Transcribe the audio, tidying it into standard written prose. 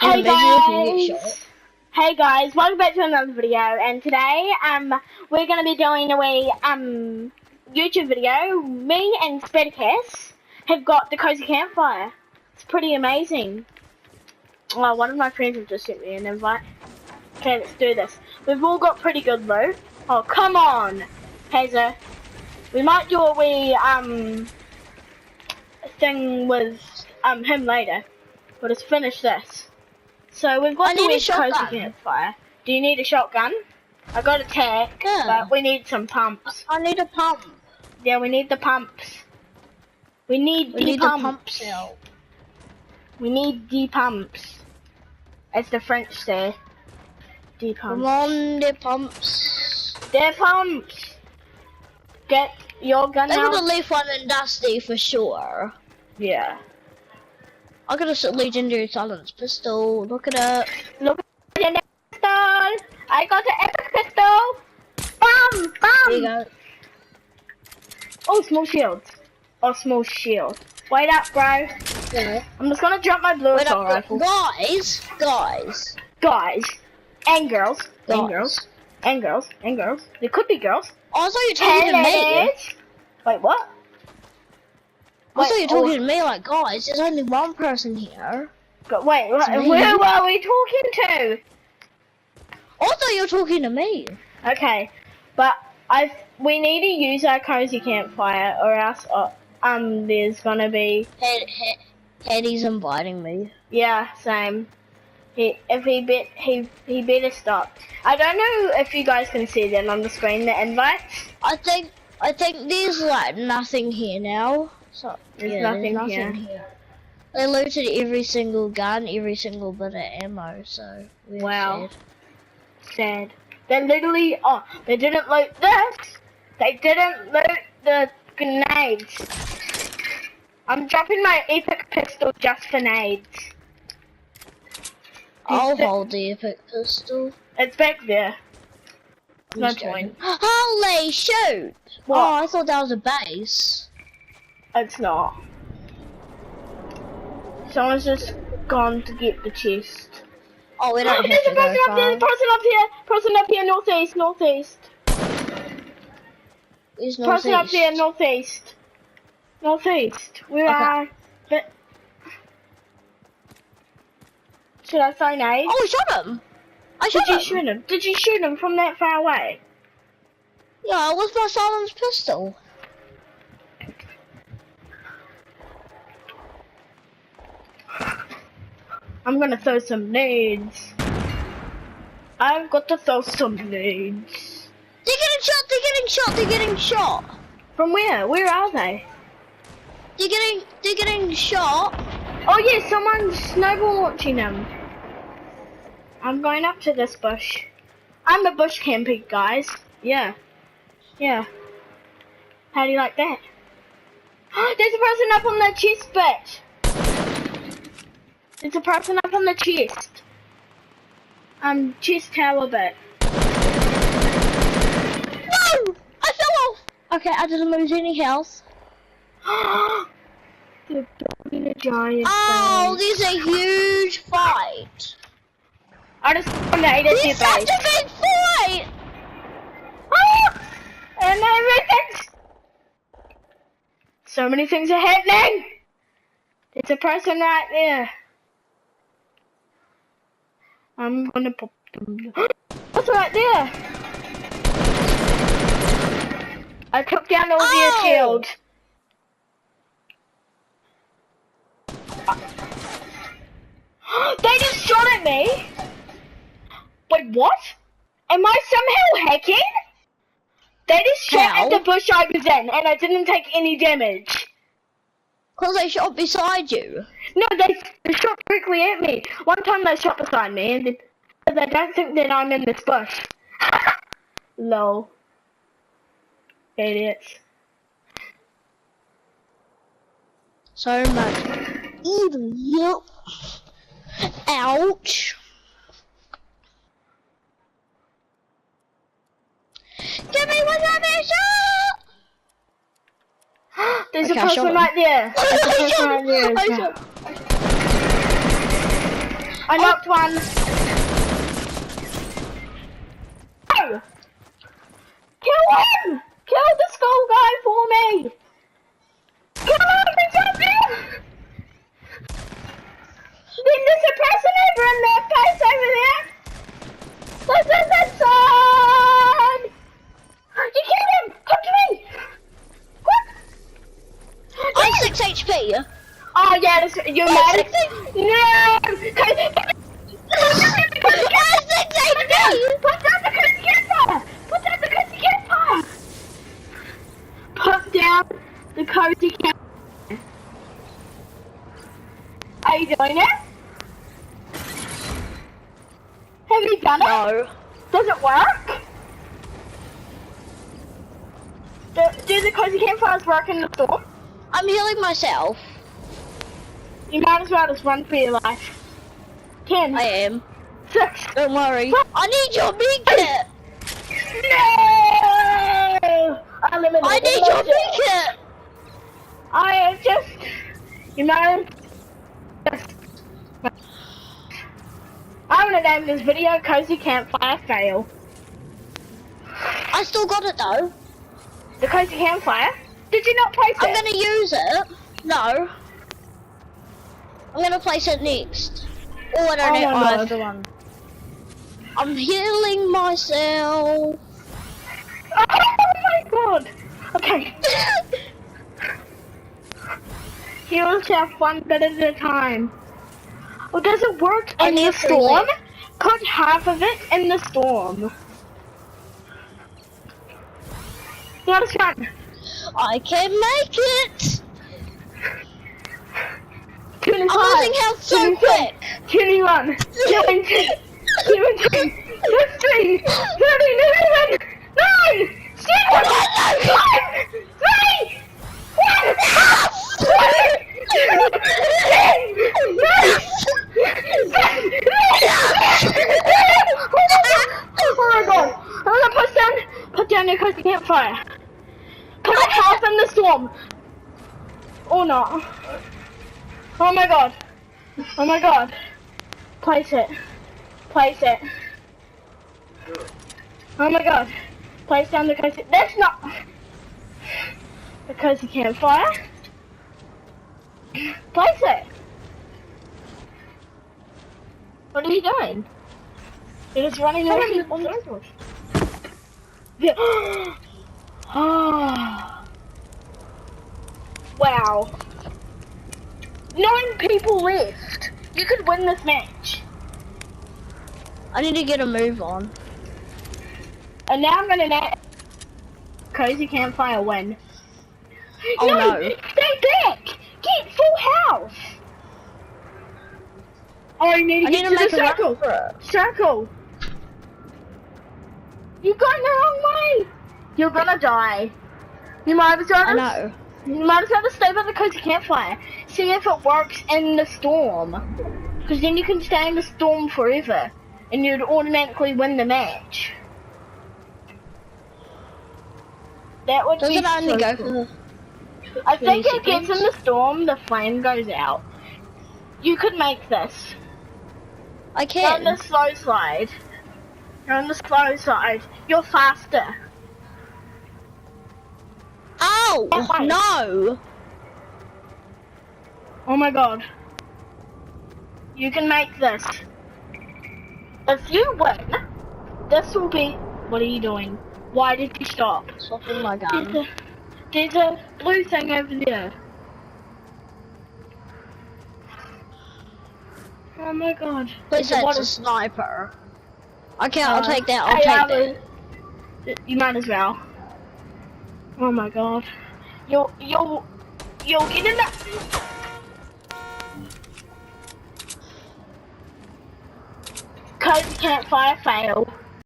Hey guys! Hey guys, welcome back to another video, and today we're gonna be doing a YouTube video. Me and Spreadcast have got the cozy campfire. It's pretty amazing. Well, one of my friends have just sent me an invite. Okay, let's do this. We've all got pretty good loot. Oh, come on, Hazer. We might do a wee thing with him later. We'll just finish this. So we've got the cozy campfire. Do you need a shotgun? I got a tack, but we need some pumps. I need a pump. Yeah, we need the pumps. We need the pumps. We need the pumps. As the French say. The pumps. Come on, the pumps. The pumps. Get your gun They're out. gonna leave one in Dusty for sure. Yeah. I got a legendary silence pistol. Look at it. Look at the pistol. I got an epic pistol. Bam! Bam! There you go. Oh, small shield. Oh, small shield. Wait up, bro. Yeah. I'm just gonna drop my blue assault rifle. Guys. Guys. And girls. And girls. And girls. And girls. There could be girls. Oh, I thought you were talking to me. Wait, what? I thought you were talking to me like, guys, there's only one person here. Wait, where were we talking to? I thought you were talking to me. Okay, but we need to use our cozy campfire, or else there's gonna be. Eddie's inviting me. Yeah, same. He better stop. I don't know if you guys can see that on the screen, the invites. I think there's like nothing here now. So there's nothing here. They looted every single gun, every single bit of ammo, so wow. Sad. They literally they didn't loot this. They didn't loot the grenades. I'm dropping my epic pistol just for nades. I'll hold the epic pistol. It's back there. No point. Holy shoot! What? Oh, I thought that was a base. It's not. Someone's just gone to get the chest. Oh, we don't have there's to a person go up there, person up here, northeast. There's person up there, northeast. We are. But should I throw nades? Oh, we shot him. Did you shoot him from that far away? Yeah, it was my silence pistol. I'm gonna throw some nades. I've got to throw some nades. They're getting shot. From where? Where are they? They're getting shot. Oh yeah, someone's snowball launching them. I'm going up to this bush. I'm a bush camper, guys. Yeah. How do you like that? There's a person up on the chest bit. There's a person up on the chest. Chest tower bit. No! I fell off! Okay, I didn't lose any health. They're building a giant base. There's a huge fight. I just found the ADC base. Such a big fight! And everything's... So many things are happening! There's a person right there. I'm gonna pop them. What's right there? I took down all their shield. They just shot at me. Wait, what? Am I somehow hacking? They just shot at the bush I was in, and I didn't take any damage. Because they shot beside you. No, they shot directly at me. One time they shot beside me, and they don't think that I'm in this bush. Lol. Idiots. So much. Idiot. Ouch. Give me one of these shot! There's a person right there. There's a person right there. I knocked one. Oh! Kill him! Kill the skull guy for me! Kill him! He's up there! Then there's a person over in their face over there! This is the son! You killed him! Come to me! Quick! I'm 6 HP. Oh yeah, this, you mad? No! I'm 6 HP! Put down the cozy campfire! Put down the cozy campfire! Put down the cozy campfire. Are you doing it? Have you done it? No. Does it work? Do the cozy campfires work in the storm? I'm healing myself. You might as well just run for your life. 10. I am. 6. Don't worry. I need your beacon! No! I need your beacon! I have just, you know, I'm gonna name this video Cozy Campfire Fail. I still got it though. The Cozy Campfire? Did you not place it? I'm gonna use it. No. I'm gonna place it next. Oh, I don't know. my The one. I'm healing myself. Oh my god! Okay. Heal yourself one bit at a time. Oh, does it work in the storm? Put half of it in the storm. Let us run. I can make it. 25, I'm losing health so quick. 21, 19, 17, 15, 13, 11, 9, 7, 5, 3, 1, Oh my god! I'm gonna put down your cozy campfire. Put it half in the storm. Or not. Oh my god. Oh my god. Place it. Place it. Oh my god. Place down the cozy. That's not the cozy campfire. Place it. What are you doing? You're just running around in circles. Yeah. Wow. 9 people left. You could win this match. I need to get a move on. And now I'm gonna net Cozy Campfire win. Oh no. Stay back! Get full health! Oh, you need to get to the circle. Circle. You're going the wrong way. You're gonna die. You might as well. I know. You might as well just stay by the cozy campfire. See if it works in the storm. Because then you can stay in the storm forever. And you'd automatically win the match. That would Does be it only so go cool. for the I think 20 it gets in seconds? the storm, the flame goes out. You could make this. I You're on can. the slow slide. You're on the slow side. You're faster. Oh Why? no! Oh my god. You can make this. If you win, this will be... What are you doing? Why did you stop? Swapping my gun. There's a blue thing over there. Oh my god. Please, It's that's a sniper. Okay, I'll take that. I'll take that. You might as well. Oh my god. You'll get in that. Cozy Campfire fail.